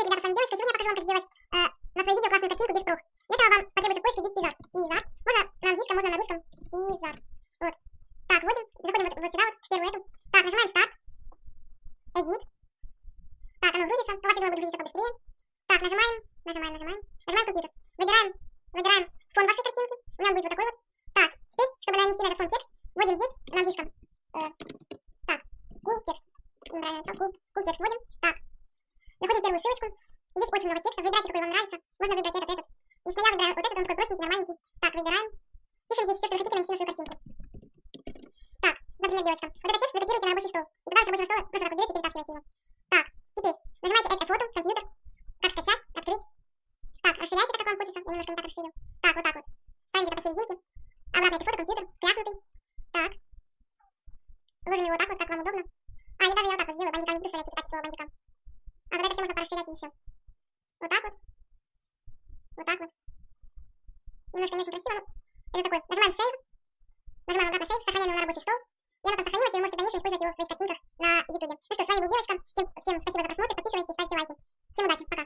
Привет, ребята, с вами Белочка. Сегодня я покажу вам, как сделать на свое видео классную картинку без круг. Для этого вам потребуется поиск вбить изарт. Изарт. Можно на английском, можно на русском. Изарт. Вот. Так, вводим. Заходим вот сюда, вот, в первую эту. Так, нажимаем старт. Edit. Так, оно грузится. У вас, я думаю, будет грузиться побыстрее. Так, нажимаем компьютер. Выбираем фон вашей картинки. У меня он будет вот такой вот. Так, теперь, чтобы нанести на этот фон текст, вводим здесь на английском. Так, cool текст. Неправильно написал. Cool текст вводим. Так. Находим первую ссылочку. Здесь очень много текста. Выбирайте, какой вам нравится. Можно выбрать этот. Лично я выбираю вот этот, он такой простенький, нормальненький. Так, выбираем. Пишем здесь все, что вы хотите нанести на свою картинку. Так, например, девочка. Вот этот текст закопируйте на рабочий стол. И тогда с рабочего стола просто так вот берете и перетаскиваете его. Так, теперь нажимаете это фото, компьютер. Как скачать, открыть. Так, расширяйте так, как вам хочется. Я немножко не так расширю. Так, вот так вот. Ставим где-то посерединке. Обратно это фото, компьютер, крякнутый. Так. Ложим его вот так вот, как вам удобно. А, я даже вот так вот сделаю. Бандикам не буду вставлять, слово бандикам. А вот это все можно порасширять еще. Вот так вот. Вот так вот. Немножко не очень красиво, но это такой. Нажимаем Save. Нажимаем обратно Save. Сохраняем его на рабочий стол. И оно там сохранилось, и вы можете в дальнейшем использовать его в своих картинках на YouTube. Ну что ж, с вами был Белочка. Всем спасибо за просмотр. Подписывайтесь, ставьте лайки. Всем удачи. Пока.